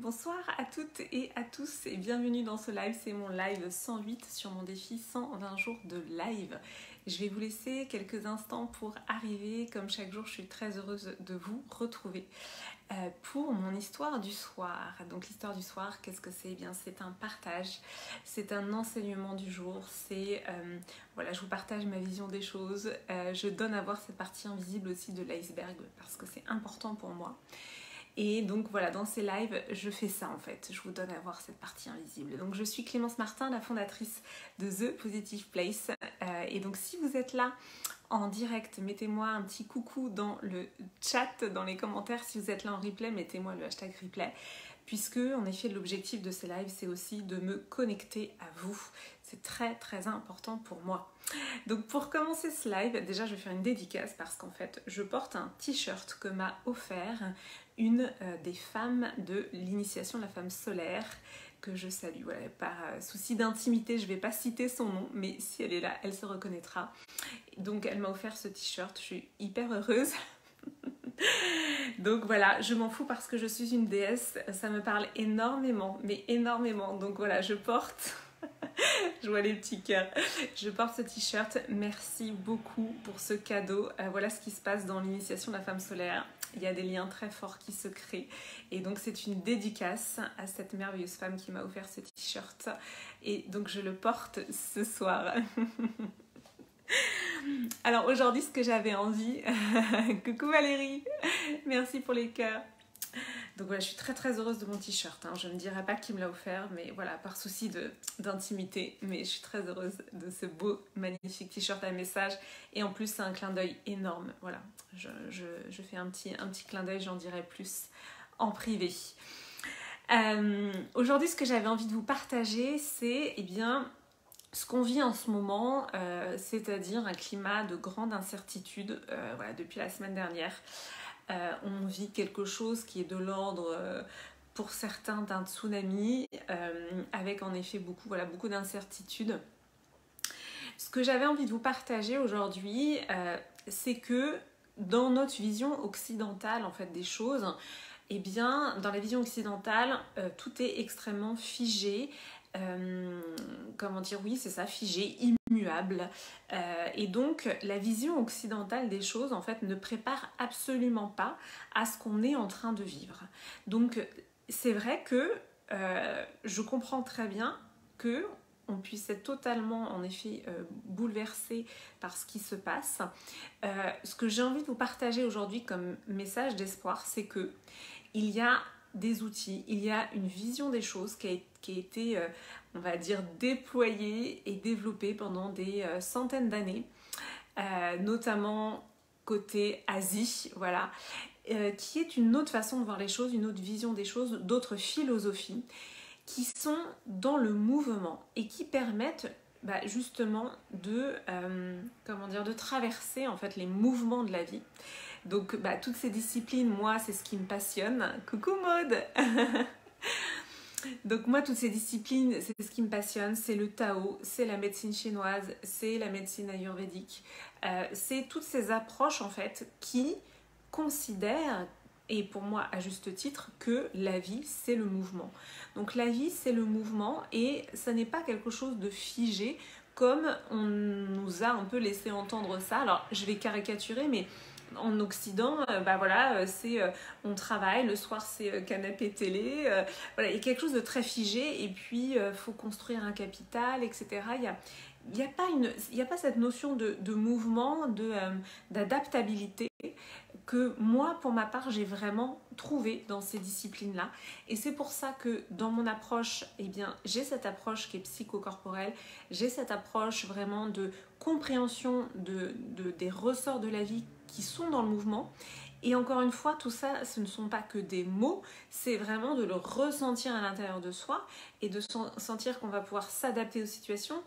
Bonsoir à toutes et à tous et bienvenue dans ce live, c'est mon live 108 sur mon défi 120 jours de live. Je vais vous laisser quelques instants pour arriver, comme chaque jour je suis très heureuse de vous retrouver pour mon histoire du soir. Donc l'histoire du soir, qu'est-ce que c'est? Eh bien c'est un partage, c'est un enseignement du jour, c'est voilà, je vous partage ma vision des choses, je donne à voir cette partie invisible aussi de l'iceberg parce que c'est important pour moi. Et donc voilà, dans ces lives, je fais ça en fait, je vous donne à voir cette partie invisible. Donc je suis Clémence Martin, la fondatrice de The Positive Place. Et donc si vous êtes là en direct, mettez-moi un petit coucou dans le chat, dans les commentaires. Si vous êtes là en replay, mettez-moi le hashtag replay. Puisque en effet l'objectif de ces lives, c'est aussi de me connecter à vous. C'est très très important pour moi. Donc pour commencer ce live, déjà je vais faire une dédicace parce qu'en fait je porte un t-shirt que m'a offert une des femmes de l'initiation de la femme solaire que je salue. Voilà, par souci d'intimité, je ne vais pas citer son nom, mais si elle est là, elle se reconnaîtra. Donc elle m'a offert ce t-shirt, je suis hyper heureuse. Donc voilà, je m'en fous parce que je suis une déesse, ça me parle énormément, mais énormément. Donc voilà, je porte... Je vois les petits cœurs. Je porte ce t-shirt. Merci beaucoup pour ce cadeau. Voilà ce qui se passe dans l'initiation de la femme solaire. Il y a des liens très forts qui se créent. Et donc c'est une dédicace à cette merveilleuse femme qui m'a offert ce t-shirt. Et donc je le porte ce soir. Alors aujourd'hui, ce que j'avais envie... Coucou Valérie. Merci pour les cœurs. Donc voilà, je suis très très heureuse de mon t-shirt. Je ne dirais pas qui me l'a offert, mais voilà, par souci d'intimité. Mais je suis très heureuse de ce beau, magnifique t-shirt à message. Et en plus, c'est un clin d'œil énorme. Voilà, je fais un petit clin d'œil, j'en dirai plus en privé. Aujourd'hui, ce que j'avais envie de vous partager, c'est ce qu'on vit en ce moment, c'est-à-dire un climat de grande incertitude voilà, depuis la semaine dernière. On vit quelque chose qui est de l'ordre, pour certains, d'un tsunami, avec en effet beaucoup d'incertitudes. Ce que j'avais envie de vous partager aujourd'hui, c'est que dans notre vision occidentale en fait, des choses, eh bien, dans la vision occidentale, tout est extrêmement figé. Comment dire, oui c'est ça, figé, immuable, et donc la vision occidentale des choses en fait ne prépare absolument pas à ce qu'on est en train de vivre. Donc c'est vrai que je comprends très bien que on puisse être totalement en effet bouleversé par ce qui se passe. Ce que j'ai envie de vous partager aujourd'hui comme message d'espoir, c'est que il y a des outils, il y a une vision des choses qui a été, on va dire, déployée et développée pendant des centaines d'années, notamment côté Asie, voilà, qui est une autre façon de voir les choses, une autre vision des choses, d'autres philosophies qui sont dans le mouvement et qui permettent justement de traverser en fait les mouvements de la vie. Donc toutes ces disciplines, moi c'est ce qui me passionne. Coucou Maud. Donc moi toutes ces disciplines, c'est ce qui me passionne, c'est le Tao, c'est la médecine chinoise, c'est la médecine ayurvédique, c'est toutes ces approches en fait qui considèrent, et pour moi à juste titre, que la vie c'est le mouvement. Donc la vie c'est le mouvement et ça n'est pas quelque chose de figé comme on nous a un peu laissé entendre ça. Alors je vais caricaturer, mais en Occident, c'est on travaille, le soir c'est canapé télé, voilà, il y a quelque chose de très figé et puis faut construire un capital, etc. Il y a pas cette notion de mouvement, d'adaptabilité que moi, pour ma part, j'ai vraiment trouvé dans ces disciplines-là. Et c'est pour ça que dans mon approche, j'ai cette approche qui est psychocorporelle, j'ai cette approche vraiment de compréhension des ressorts de la vie qui sont dans le mouvement. Et encore une fois, tout ça, ce ne sont pas que des mots, c'est vraiment de le ressentir à l'intérieur de soi et de sentir qu'on va pouvoir s'adapter aux situations,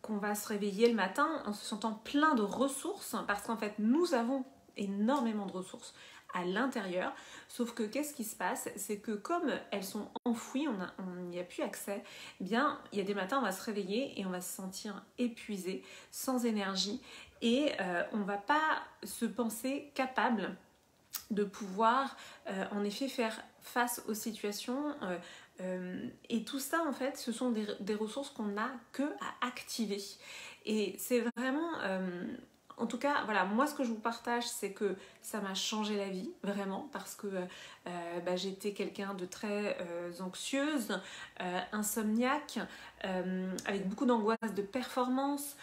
qu'on va se réveiller le matin en se sentant plein de ressources, parce qu'en fait, nous avons énormément de ressources à l'intérieur, sauf que qu'est-ce qui se passe, c'est que comme elles sont enfouies, on n'y a plus accès, il y a des matins on va se réveiller et on va se sentir épuisé, sans énergie, et on ne va pas se penser capable de pouvoir en effet faire face aux situations. Et tout ça, en fait, ce sont des ressources qu'on n'a que à activer. Et c'est vraiment, en tout cas, voilà, moi ce que je vous partage, c'est que ça m'a changé la vie, vraiment, parce que j'étais quelqu'un de très anxieuse, insomniaque, avec beaucoup d'angoisse de performance.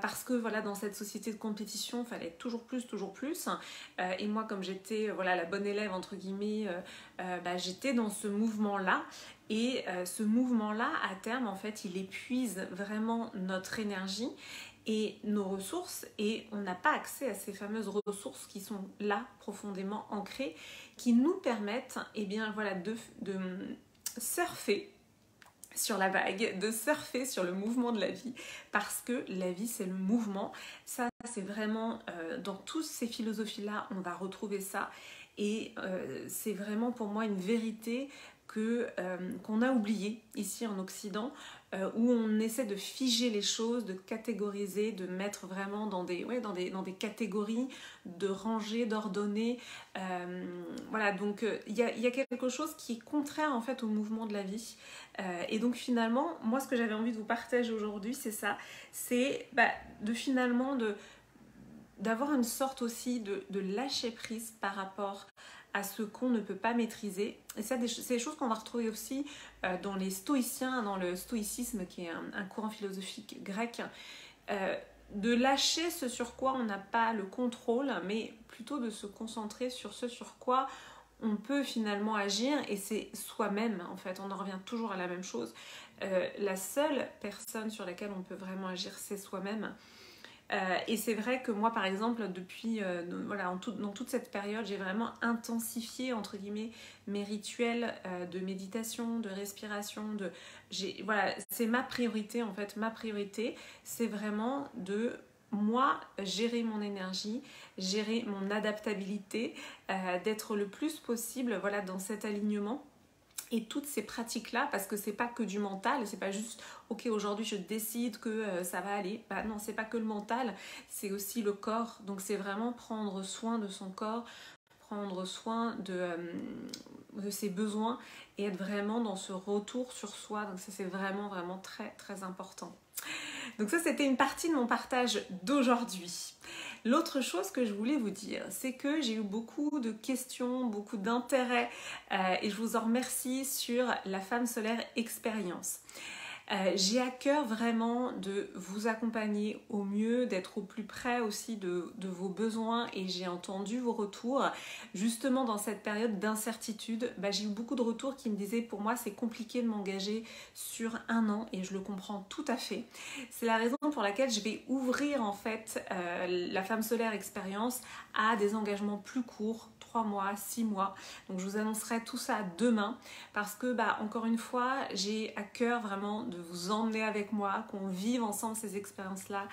Parce que voilà, dans cette société de compétition, il fallait toujours plus, toujours plus. Et moi, comme j'étais la bonne élève, entre guillemets, j'étais dans ce mouvement-là. Et ce mouvement-là, à terme, en fait, il épuise vraiment notre énergie et nos ressources. Et on n'a pas accès à ces fameuses ressources qui sont là, profondément ancrées, qui nous permettent de surfer sur la vague, de surfer sur le mouvement de la vie, parce que la vie c'est le mouvement. Ça c'est vraiment dans toutes ces philosophies-là, on va retrouver ça, et c'est vraiment pour moi une vérité qu'on a oubliée ici en Occident, où on essaie de figer les choses, de catégoriser, de mettre vraiment dans des catégories, de ranger, d'ordonner. Donc il y a quelque chose qui est contraire en fait au mouvement de la vie. Et donc finalement, moi ce que j'avais envie de vous partager aujourd'hui, c'est ça, c'est d'avoir une sorte aussi de lâcher prise par rapport à ce qu'on ne peut pas maîtriser. Et ça, c'est des choses qu'on va retrouver aussi dans les stoïciens, dans le stoïcisme, qui est un courant philosophique grec, de lâcher ce sur quoi on n'a pas le contrôle, mais plutôt de se concentrer sur ce sur quoi on peut finalement agir, et c'est soi-même en fait, on en revient toujours à la même chose. La seule personne sur laquelle on peut vraiment agir, c'est soi-même. Et c'est vrai que moi par exemple depuis dans toute cette période, j'ai vraiment intensifié entre guillemets mes rituels de méditation, de respiration, c'est ma priorité en fait. Ma priorité, c'est vraiment de moi gérer mon énergie, gérer mon adaptabilité, d'être le plus possible dans cet alignement. Et toutes ces pratiques-là, parce que c'est pas que du mental, c'est pas juste ok aujourd'hui je décide que ça va aller. Non, c'est pas que le mental, c'est aussi le corps. Donc c'est vraiment prendre soin de son corps, prendre soin de ses besoins et être vraiment dans ce retour sur soi. Donc ça c'est vraiment vraiment très très important. Donc ça c'était une partie de mon partage d'aujourd'hui. L'autre chose que je voulais vous dire, c'est que j'ai eu beaucoup de questions, beaucoup d'intérêt et je vous en remercie sur la femme solaire expérience. J'ai à cœur vraiment de vous accompagner au mieux, d'être au plus près aussi de vos besoins, et j'ai entendu vos retours. Justement dans cette période d'incertitude, j'ai eu beaucoup de retours qui me disaient pour moi c'est compliqué de m'engager sur 1 an, et je le comprends tout à fait. C'est la raison pour laquelle je vais ouvrir en fait la femme solaire expérience à des engagements plus courts, 3 mois, 6 mois. Donc je vous annoncerai tout ça demain, parce que encore une fois, j'ai à cœur vraiment de vous emmener avec moi, qu'on vive ensemble ces expériences-là,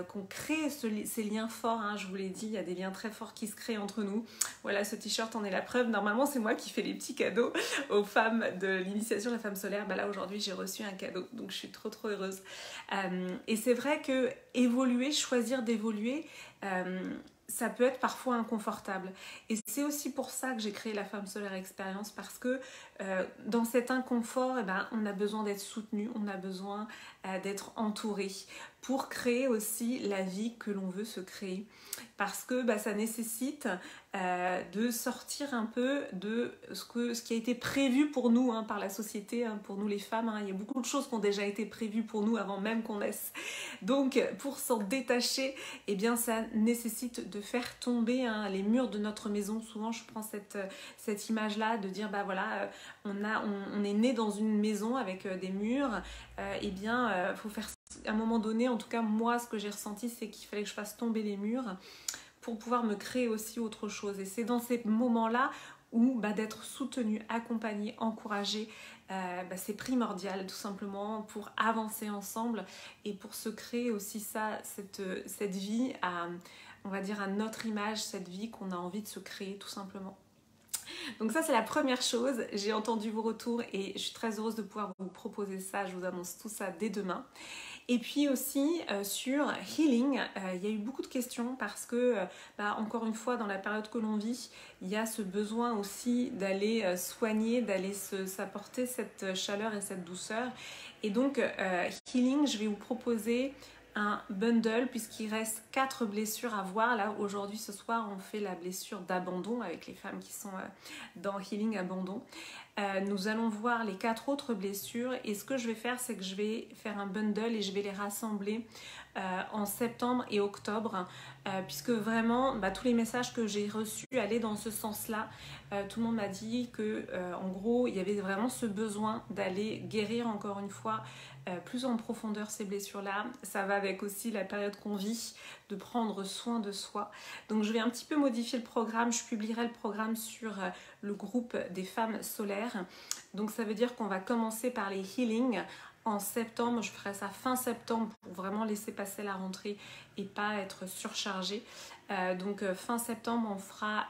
qu'on crée ces liens forts, hein. Je vous l'ai dit, il y a des liens très forts qui se créent entre nous. Voilà, ce t-shirt en est la preuve. Normalement, c'est moi qui fais les petits cadeaux aux femmes de l'initiation de la femme solaire. Là, aujourd'hui, j'ai reçu un cadeau, donc je suis trop trop heureuse. Et c'est vrai que évoluer, choisir d'évoluer, ça peut être parfois inconfortable. Et c'est aussi pour ça que j'ai créé la femme solaire expérience, parce que dans cet inconfort, on a besoin d'être soutenu, on a besoin d'être entouré pour créer aussi la vie que l'on veut se créer. Parce que ça nécessite de sortir un peu de ce qui a été prévu pour nous par la société, pour nous les femmes. Il y a beaucoup de choses qui ont déjà été prévues pour nous avant même qu'on naisse. Donc pour s'en détacher, ça nécessite de faire tomber les murs de notre maison. Souvent je prends cette image-là de dire on est né dans une maison avec des murs. Faut faire, à un moment donné, en tout cas moi ce que j'ai ressenti, c'est qu'il fallait que je fasse tomber les murs pour pouvoir me créer aussi autre chose. Et c'est dans ces moments-là où d'être soutenu, accompagné, encouragé, c'est primordial tout simplement pour avancer ensemble et pour se créer aussi cette vie on va dire à notre image, cette vie qu'on a envie de se créer tout simplement. Donc ça, c'est la première chose. J'ai entendu vos retours et je suis très heureuse de pouvoir vous proposer ça. Je vous annonce tout ça dès demain. Et puis aussi sur healing, il y a eu beaucoup de questions parce que, encore une fois, dans la période que l'on vit, il y a ce besoin aussi d'aller soigner, d'aller s'apporter cette chaleur et cette douceur. Et donc, healing, je vais vous proposer un bundle puisqu'il reste 4 blessures à voir. Là, aujourd'hui, ce soir, on fait la blessure d'abandon avec les femmes qui sont dans Healing Abandon. Nous allons voir les 4 autres blessures et ce que je vais faire, c'est que je vais faire un bundle et je vais les rassembler en septembre et octobre puisque vraiment tous les messages que j'ai reçus allaient dans ce sens-là. Tout le monde m'a dit que en gros il y avait vraiment ce besoin d'aller guérir encore une fois plus en profondeur ces blessures-là. Ça va avec aussi la période qu'on vit, de prendre soin de soi. Donc je vais un petit peu modifier le programme, je publierai le programme sur le groupe des femmes solaires. Donc ça veut dire qu'on va commencer par les healings en septembre, je ferai ça fin septembre pour vraiment laisser passer la rentrée et pas être surchargée. Donc fin septembre, on fera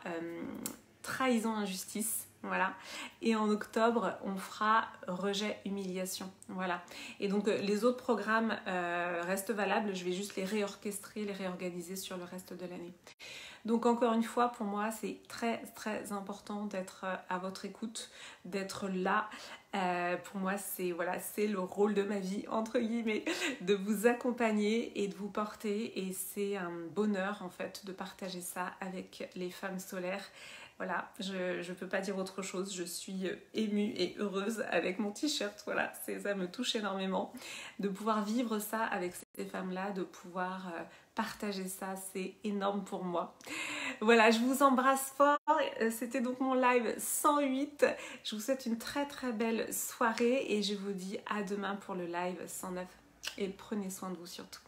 trahison, injustice. Voilà. Et en octobre, on fera rejet, humiliation. Voilà. Et donc, les autres programmes restent valables. Je vais juste les réorchestrer, les réorganiser sur le reste de l'année. Donc, encore une fois, pour moi, c'est très, très important d'être à votre écoute, d'être là. Pour moi, c'est le rôle de ma vie, entre guillemets, de vous accompagner et de vous porter. Et c'est un bonheur, en fait, de partager ça avec les femmes solaires. Voilà, je ne peux pas dire autre chose, je suis émue et heureuse avec mon t-shirt, voilà, ça me touche énormément. De pouvoir vivre ça avec ces femmes-là, de pouvoir partager ça, c'est énorme pour moi. Voilà, je vous embrasse fort, c'était donc mon live 108. Je vous souhaite une très très belle soirée et je vous dis à demain pour le live 109. Et prenez soin de vous surtout.